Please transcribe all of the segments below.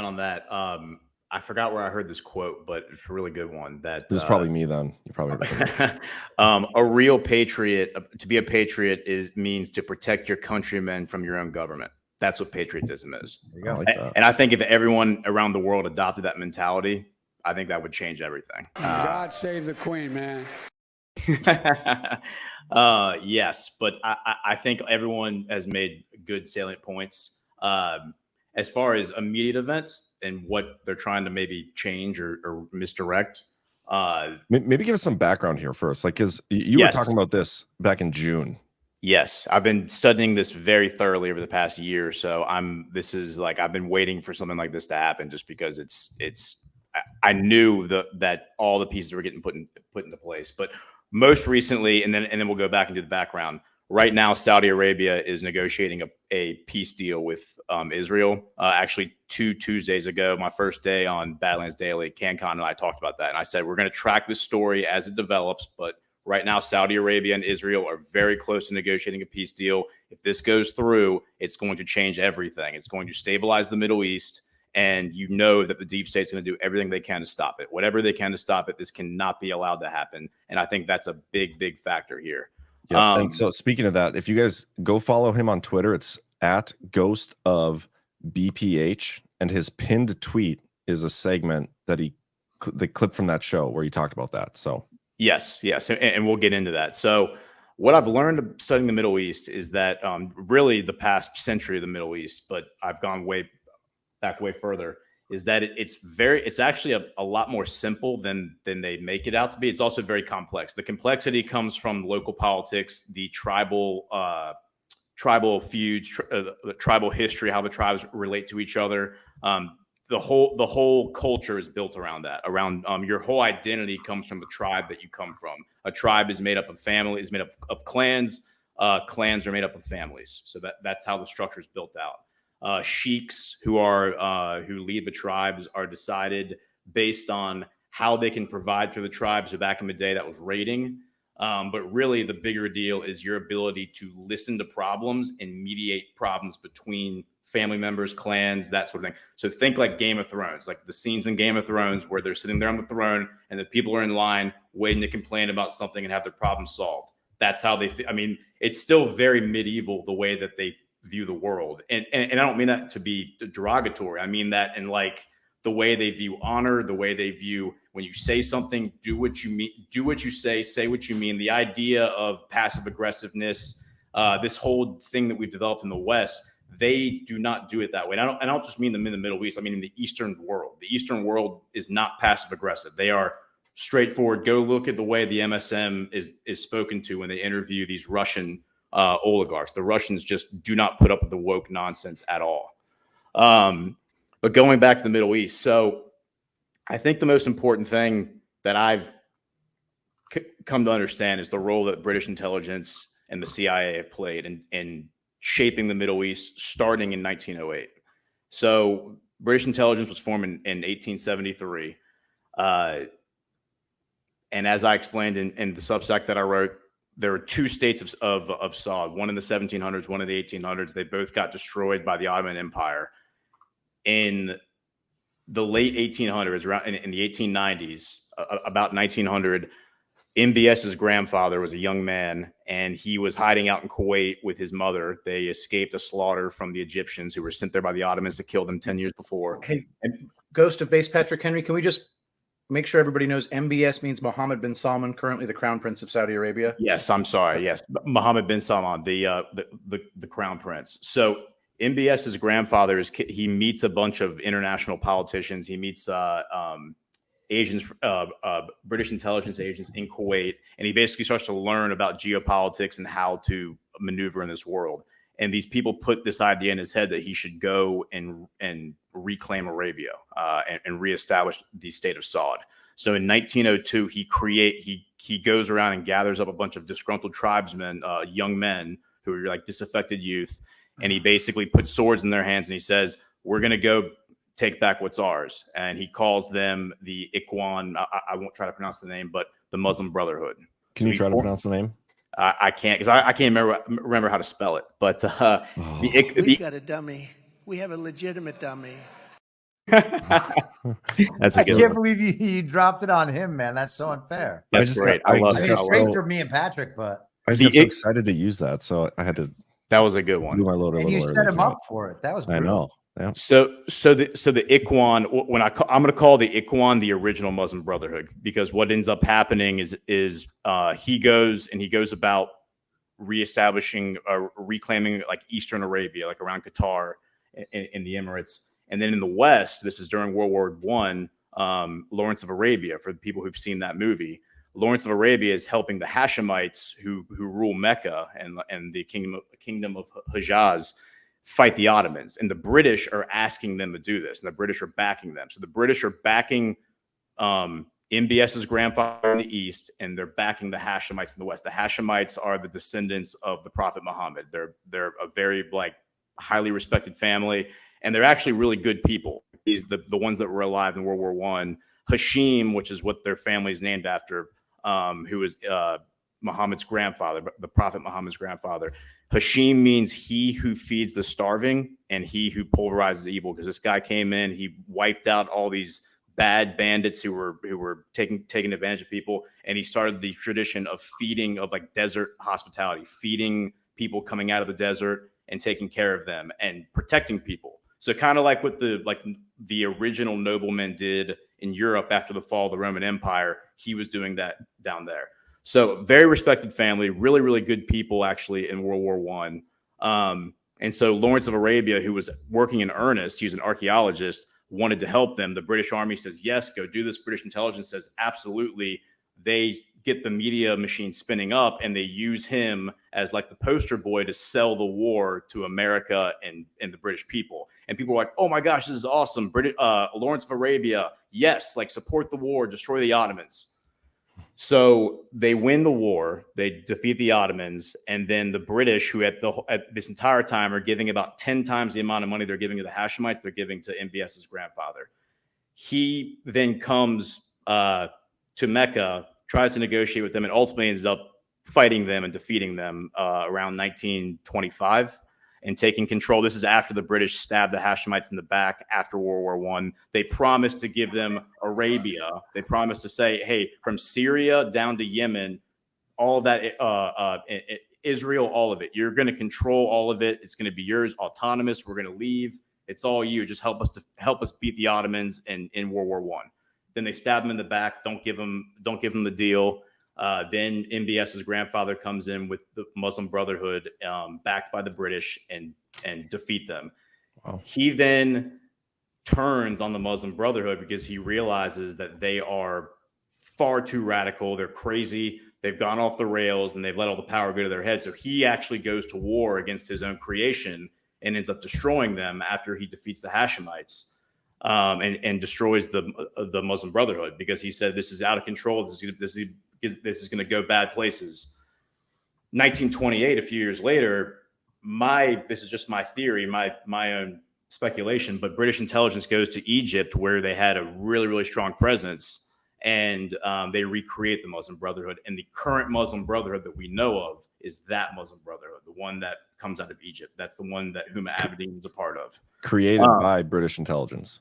on that. I forgot where I heard this quote, but it's a really good one. That This is probably me then. You probably a real patriot, to be a patriot means to protect your countrymen from your own government. That's what patriotism is. I like that. And I think if everyone around the world adopted that mentality, I think that would change everything. God save the Queen, man. Yes, but I think everyone has made good salient points. As far as immediate events and what they're trying to maybe change or misdirect. Maybe give us some background here first, like, because you were talking about this back in June. Yes, I've been studying this very thoroughly over the past year. So I've been waiting for something like this to happen, just because I knew that all the pieces were getting put into place. But most recently, and then we'll go back into the background. Right now, Saudi Arabia is negotiating a peace deal with Israel. Actually, 2 Tuesdays ago, my first day on Badlands Daily, CanCon and I talked about that. And I said, we're going to track this story as it develops. But right now, Saudi Arabia and Israel are very close to negotiating a peace deal. If this goes through, it's going to change everything. It's going to stabilize the Middle East. And you know that the deep state's going to do everything they can to stop it. Whatever they can to stop it, this cannot be allowed to happen. And I think that's a big, big factor here. Yeah. And so speaking of that, if you guys go follow him on Twitter, it's at Ghost of BPH, and his pinned tweet is a segment that the clip from that show where he talked about that. So yes, and we'll get into that. So what I've learned studying the Middle East is that really the past century of the Middle East, but I've gone way further, is that it's actually a lot more simple than they make it out to be. It's also very complex. The complexity comes from local politics, the tribal feuds, tribal history, how the tribes relate to each other. The whole culture is built around that. Around your whole identity comes from the tribe that you come from. A tribe is made up of families, made up of clans. Clans are made up of families. So that's how the structure is built out. Sheiks who lead the tribes are decided based on how they can provide for the tribes. So back in the day, that was raiding. But really, the bigger deal is your ability to listen to problems and mediate problems between family members, clans, that sort of thing. So think like Game of Thrones, like the scenes in Game of Thrones where they're sitting there on the throne and the people are in line waiting to complain about something and have their problem solved. That's how they I mean, it's still very medieval, the way that they view the world. And I don't mean that to be derogatory. I mean that in like the way they view honor, the way they view when you say something, do what you mean, do what you say what you mean. The idea of passive aggressiveness, this whole thing that we've developed in the West, they do not do it that way. And I don't just mean them in the Middle East. I mean in the Eastern world. The Eastern world is not passive aggressive. They are straightforward. Go look at the way the MSM is spoken to when they interview these Russian oligarchs. The Russians just do not put up with the woke nonsense at all. But going back to the Middle East, so I think the most important thing that I've come to understand is the role that British intelligence and the CIA have played in shaping the Middle East starting in 1908. So British intelligence was formed in 1873. And as I explained in the Substack that I wrote, there were two states of Saud, one in the 1700s, one in the 1800s. They both got destroyed by the Ottoman Empire. In the late 1800s, around in the 1890s, about 1900, MBS's grandfather was a young man, and he was hiding out in Kuwait with his mother. They escaped a slaughter from the Egyptians, who were sent there by the Ottomans to kill them 10 years before. Hey, Ghost of Base Patrick Henry, can we just make sure everybody knows MBS means Mohammed bin Salman, currently the Crown Prince of Saudi Arabia? Yes, I'm sorry. Yes, Mohammed bin Salman, the Crown Prince. So MBS's grandfather he meets a bunch of international politicians. He meets agents, British intelligence agents in Kuwait, and he basically starts to learn about geopolitics and how to maneuver in this world. And these people put this idea in his head that he should go and reclaim Arabia and reestablish the state of Saud. So in 1902, he goes around and gathers up a bunch of disgruntled tribesmen, young men who are like disaffected youth, and he basically puts swords in their hands and he says, "We're going to go take back what's ours." And he calls them the Ikhwan. I won't try to pronounce the name, but the Muslim Brotherhood. Can you try to pronounce the name? I can't, because I can't remember how to spell it. But we've got a dummy. We have a legitimate dummy. That's a I good can't one. believe you dropped it on him, man. That's so unfair. That's just great. got- I love I it. mean, it's I great love for it. me and Patrick, but I just The got so it- excited to use that, so I had to That was a good do one. my load a and you little set early him tonight. up for it. That was I brutal. know. Yeah. So the Ikhwan, when I'm going to call the Ikhwan the original Muslim Brotherhood, because what ends up happening is he goes about reestablishing, reclaiming like Eastern Arabia, like around Qatar in the Emirates, and then in the West, this is during World War I. Lawrence of Arabia, for the people who've seen that movie, Lawrence of Arabia is helping the Hashemites who rule Mecca and the kingdom of Hijaz fight the Ottomans, and the British are asking them to do this, and the British are backing them. So the British are backing MBS's grandfather in the East, and they're backing the Hashemites in the West. The Hashemites are the descendants of the Prophet Muhammad. They're a very like highly respected family, and they're actually really good people. These the ones that were alive in World War I. Hashim, which is what their family is named after, who is Muhammad's grandfather, the Prophet Muhammad's grandfather. Hashim means he who feeds the starving and he who pulverizes evil, because this guy came in, he wiped out all these bad bandits who were taking advantage of people, and he started the tradition of feeding, of like desert hospitality, feeding people coming out of the desert and taking care of them and protecting people. So kind of like what the original noblemen did in Europe after the fall of the Roman Empire, he was doing that down there. So very respected family, really, really good people actually in World War I. And so Lawrence of Arabia, who was working in earnest, he was an archaeologist, wanted to help them. The British Army says, yes, go do this. British intelligence says, absolutely. They get the media machine spinning up, and they use him as like the poster boy to sell the war to America and the British people. And people were like, oh my gosh, this is awesome. Lawrence of Arabia, yes, like support the war, destroy the Ottomans. So they win the war, they defeat the Ottomans, and then the British, who at this entire time are giving about 10 times the amount of money they're giving to the Hashemites, they're giving to MBS's grandfather. He then comes to Mecca, tries to negotiate with them, and ultimately ends up fighting them and defeating them around 1925 and taking control. This is after the British stabbed the Hashemites in the back after World War I. They promised to give them Arabia. They promised to say, hey, from Syria down to Yemen, all of that, Israel, all of it. You're going to control all of it. It's going to be yours, autonomous. We're going to leave. It's all you. Just help us beat the Ottomans in World War I. Then they stab him in the back. Don't give him the deal. Then MBS's grandfather comes in with the Muslim Brotherhood, backed by the British, and defeat them. Wow. He then turns on the Muslim Brotherhood because he realizes that they are far too radical. They're crazy. They've gone off the rails, and they've let all the power go to their heads. So he actually goes to war against his own creation and ends up destroying them after he defeats the Hashemites. And destroys the Muslim Brotherhood, because he said this is out of control. This is going to go bad places. 1928, a few years later, this is just my theory, my own speculation, but British intelligence goes to Egypt, where they had a really, really strong presence, and they recreate the Muslim Brotherhood. And the current Muslim Brotherhood that we know of is that Muslim Brotherhood, the one that comes out of Egypt. That's the one that Huma Abedin is a part of. Created by British intelligence.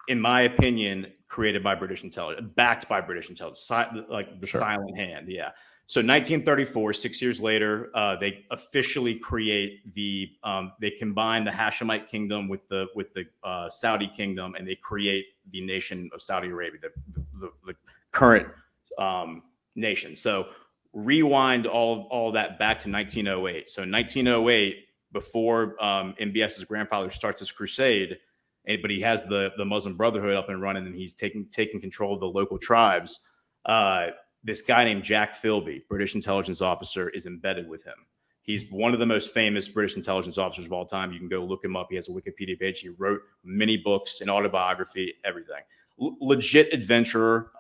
In my opinion, created by British intelligence, backed by British intelligence, like the silent hand. Yeah. So 1934, 6 years later, they officially create they combine the Hashemite kingdom with the Saudi kingdom, and they create the nation of Saudi Arabia, the current nation. So rewind all that back to 1908. So in 1908, before MBS's grandfather starts his crusade, but he has the Muslim Brotherhood up and running, and he's taking control of the local tribes. This guy named Jack Philby, British intelligence officer, is embedded with him. He's one of the most famous British intelligence officers of all time. You can go look him up. He has a Wikipedia page. He wrote many books, an autobiography, everything. Legit adventurer,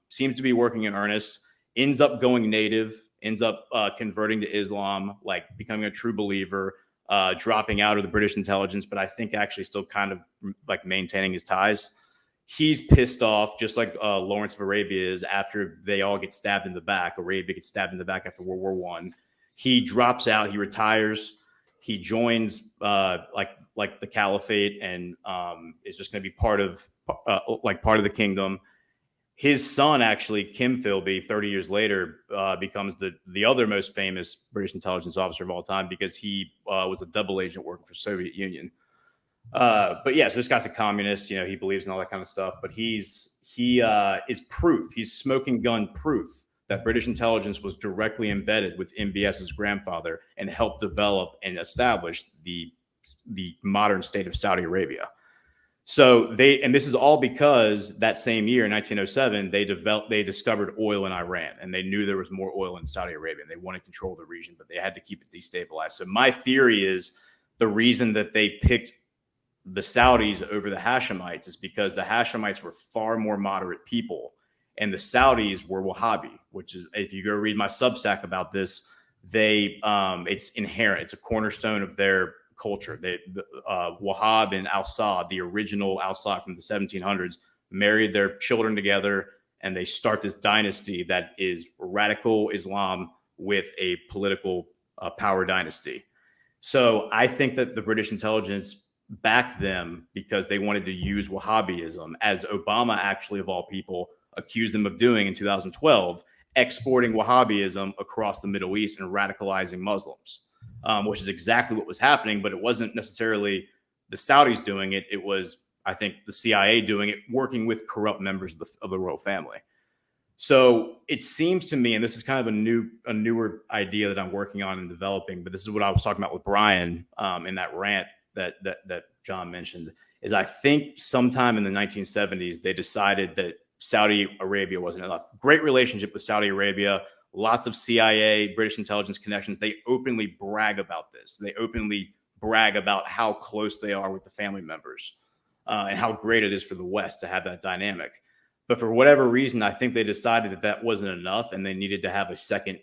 seems to be working in earnest, ends up going native, ends up converting to Islam, like becoming a true believer, dropping out of the British intelligence, but I think actually still kind of like maintaining his ties. He's pissed off, just like Lawrence of Arabia is, after they all get stabbed in the back. Arabia gets stabbed in the back after World War I. He drops out. He retires. He joins like the caliphate and is just going to be part of the kingdom. His son, actually, Kim Philby, 30 years later, becomes the other most famous British intelligence officer of all time because he was a double agent working for Soviet Union. But yeah, so this guy's a communist. He believes in all that kind of stuff. But he is proof. He's smoking gun proof that British intelligence was directly embedded with MBS's grandfather and helped develop and establish the modern state of Saudi Arabia. So and this is all because that same year in 1907, they discovered oil in Iran, and they knew there was more oil in Saudi Arabia, and they wanted control of the region, but they had to keep it destabilized. So my theory is the reason that they picked the Saudis over the Hashemites is because the Hashemites were far more moderate people, and the Saudis were Wahhabi, which is, if you go read my Substack about this, it's inherent. It's a cornerstone of their culture. Wahhab and Al-Saud, the original Al-Saud from the 1700s, married their children together, and they start this dynasty that is radical Islam with a political power dynasty. So I think that the British intelligence backed them because they wanted to use Wahhabism, as Obama actually, of all people, accused them of doing in 2012, exporting Wahhabism across the Middle East and radicalizing Muslims. Which is exactly what was happening, but it wasn't necessarily the Saudis doing it. It was, I think, the CIA doing it, working with corrupt members of the royal family. So it seems to me, and this is kind of a newer idea that I'm working on and developing, but this is what I was talking about with Brian in that rant that John mentioned, is I think sometime in the 1970s, they decided that Saudi Arabia wasn't enough. Great relationship with Saudi Arabia. Lots of CIA, British intelligence connections. They openly brag about this. They openly brag about how close they are with the family members and how great it is for the West to have that dynamic. But for whatever reason, I think they decided that wasn't enough, and they needed to have a second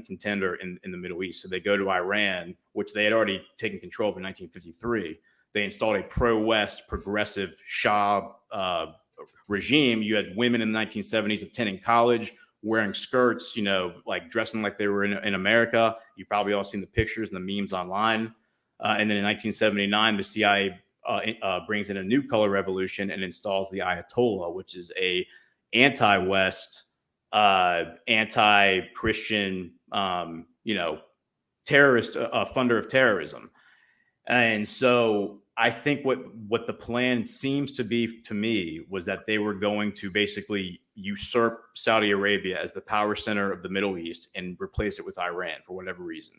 contender in the Middle East. So they go to Iran, which they had already taken control of in 1953. They installed a pro-West, progressive Shah regime. You had women in the 1970s attending college, wearing skirts, like dressing like they were in America. You probably all seen the pictures and the memes online. And then in 1979, the CIA brings in a new color revolution and installs the Ayatollah, which is a anti-West, anti-Christian, terrorist, funder of terrorism. And so I think what the plan seems to be to me was that they were going to basically usurp Saudi Arabia as the power center of the Middle East and replace it with Iran for whatever reason.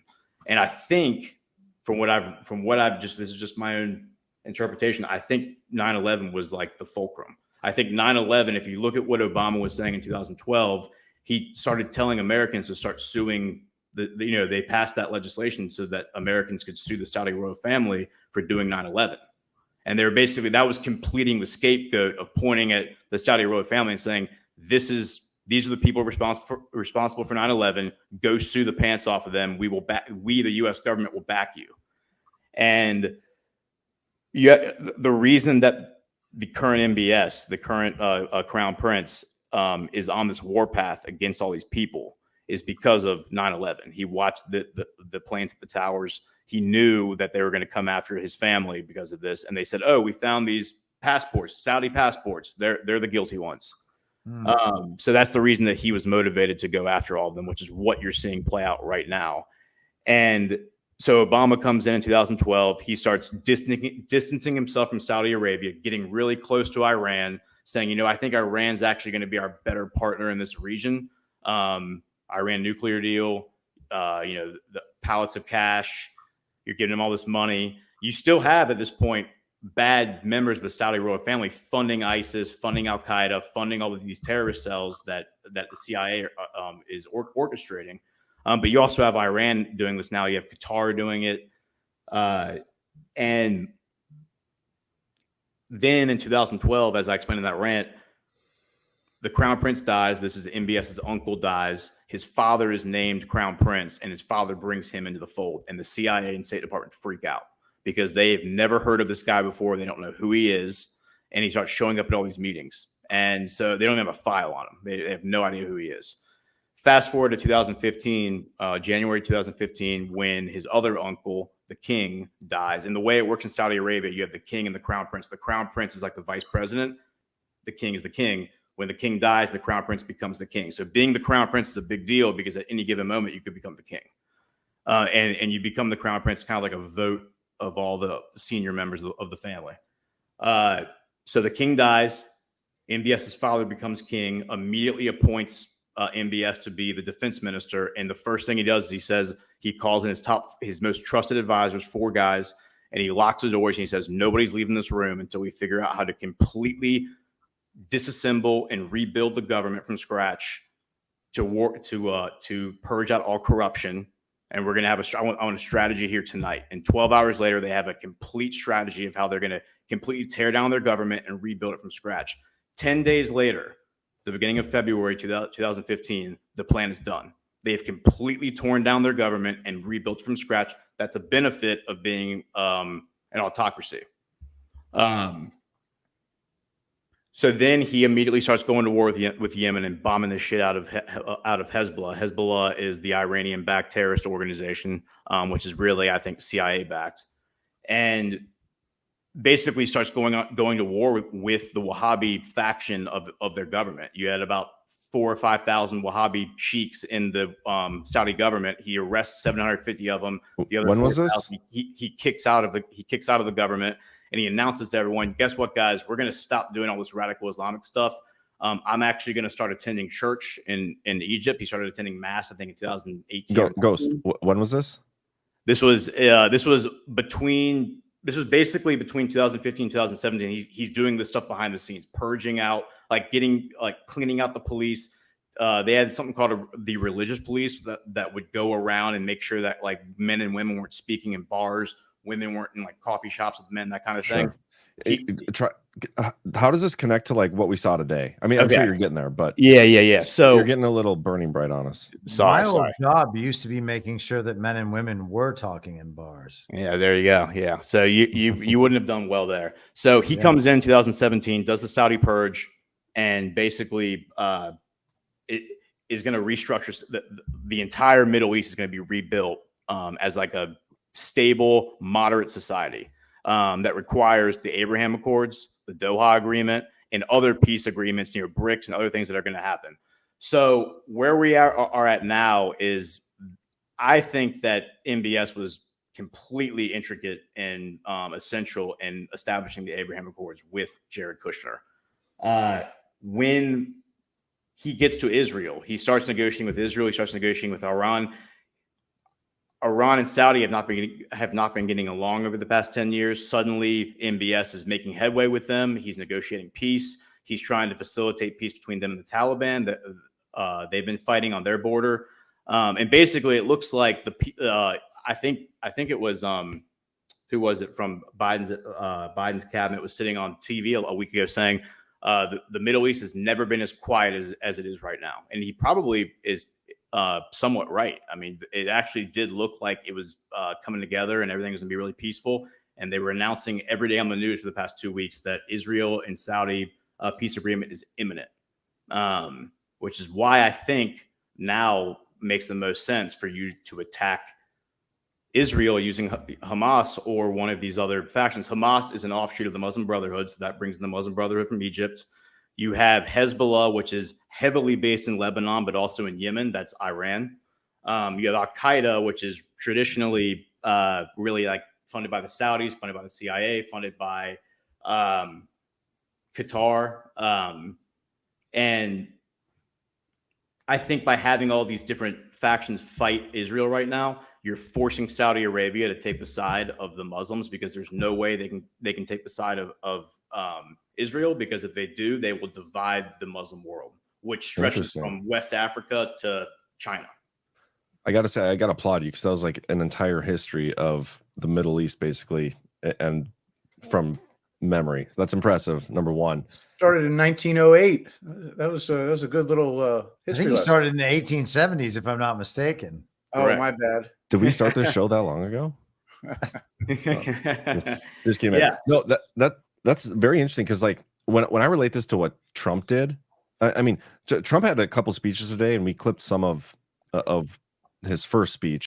And I think this is just my own interpretation, I think 9/11 was like the fulcrum. I think 9/11, if you look at what Obama was saying in 2012, he started telling Americans to start suing they passed that legislation so that Americans could sue the Saudi royal family for doing 9/11. And they were basically, that was completing the scapegoat of pointing at the Saudi royal family and saying, these are the people responsible for 9/11. Go sue the pants off of them. We, the U.S. government, will back you. And the reason that the current MBS, the current Crown Prince, is on this warpath against all these people is because of 9/11. He watched the planes at the towers. He knew that they were going to come after his family because of this. And they said, oh, we found these passports, Saudi passports. They're the guilty ones. So that's the reason that he was motivated to go after all of them, which is what you're seeing play out right now. And so Obama comes in 2012. He starts distancing himself from Saudi Arabia, getting really close to Iran, saying, I think Iran's actually going to be our better partner in this region. Iran nuclear deal, the pallets of cash. You're giving them all this money. You still have, at this point, bad members of the Saudi royal family funding ISIS, funding Al Qaeda, funding all of these terrorist cells that the CIA is orchestrating. But you also have Iran doing this now. You have Qatar doing it. And then in 2012, as I explained in that rant, the Crown Prince dies. This is MBS's uncle dies. His father is named Crown Prince, and his father brings him into the fold. And the CIA and State Department freak out because they've never heard of this guy before. They don't know who he is. And he starts showing up at all these meetings. And so they don't even have a file on him. They have no idea who he is. Fast forward to 2015, January 2015, when his other uncle, the king dies. And the way it works in Saudi Arabia, you have the king and the crown prince. The crown prince is like the vice president. The king is the king. When the king dies, the crown prince becomes the king. So being the crown prince is a big deal because at any given moment, you could become the king. And you become the crown prince, kind of like a vote of all the senior members of the family. So the king dies. MBS's father becomes king, immediately appoints MBS to be the defense minister. And the first thing he does is he calls in his most trusted advisors, 4 guys, and he locks the doors and he says, nobody's leaving this room until we figure out how to completely disassemble and rebuild the government from scratch to purge out all corruption. And we're going to have I want a strategy here tonight. And 12 hours later, they have a complete strategy of how they're going to completely tear down their government and rebuild it from scratch. 10 days later, the beginning of February 2015, the plan is done. They've completely torn down their government and rebuilt from scratch. That's a benefit of being an autocracy. So then he immediately starts going to war with Yemen and bombing the shit out of Hezbollah. Hezbollah is the Iranian-backed terrorist organization, which is really, I think, CIA-backed, and basically starts going to war with the Wahhabi faction of their government. You had about 4,000 or 5,000 Wahhabi sheiks in the Saudi government. He arrests 750 of them. The other when was this? He kicks out of the government. And he announces to everyone, guess what, guys? We're going to stop doing all this radical Islamic stuff. I'm actually going to start attending church in Egypt. He started attending mass, I think, in 2018. Ghost, when was this? This was basically between 2015 and 2017. He's doing this stuff behind the scenes, purging out, cleaning out the police. They had something called the religious police that would go around and make sure that men and women weren't speaking in bars. Women weren't in coffee shops with men, that kind of thing. How does this connect to what we saw today? I mean, I'm sure you're getting there, but yeah. So you're getting a little burning bright on us. My old job used to be making sure that men and women were talking in bars. Yeah, there you go. Yeah, so you wouldn't have done well there. So he comes in 2017, does the Saudi purge, and basically it is going to restructure the entire Middle East is going to be rebuilt as a stable, moderate society that requires the Abraham Accords, the Doha Agreement, and other peace agreements, BRICS and other things that are going to happen. So where we are at now is, I think that MBS was completely intricate and essential in establishing the Abraham Accords with Jared Kushner. When he gets to Israel, he starts negotiating with Israel. He starts negotiating with Iran. Iran and Saudi have not been getting along over the past 10 years. Suddenly, MBS is making headway with them. He's negotiating peace. He's trying to facilitate peace between them and the Taliban that they've been fighting on their border. And basically, it looks like I think it was who was it from Biden's cabinet was sitting on TV a week ago saying the Middle East has never been as quiet as it is right now, and he probably is somewhat right. I mean, it actually did look like it was coming together and everything was gonna be really peaceful. And they were announcing every day on the news for the past 2 weeks that Israel and Saudi peace agreement is imminent, which is why I think now makes the most sense for you to attack Israel using Hamas or one of these other factions. Hamas is an offshoot of the Muslim Brotherhood, so that brings in the Muslim Brotherhood from Egypt. You have Hezbollah, which is heavily based in Lebanon, but also in Yemen. That's Iran. You have Al-Qaeda, which is traditionally really funded by the Saudis, funded by the CIA, funded by Qatar. And I think by having all these different factions fight Israel right now, you're forcing Saudi Arabia to take the side of the Muslims, because there's no way they can take the side of Israel, because if they do, they will divide the Muslim world, which stretches from West Africa to China. I got to say, I got to applaud you, because that was an entire history of the Middle East, basically, and from memory. So that's impressive, number one. Started in 1908. That was a good little history. I think he started in the 1870s, if I'm not mistaken. Oh, correct. My bad. Did we start this show that long ago? Just kidding. Yeah. No, that's very interesting, because when I relate this to what Trump did, I mean, Trump had a couple speeches today, and we clipped some of his first speech.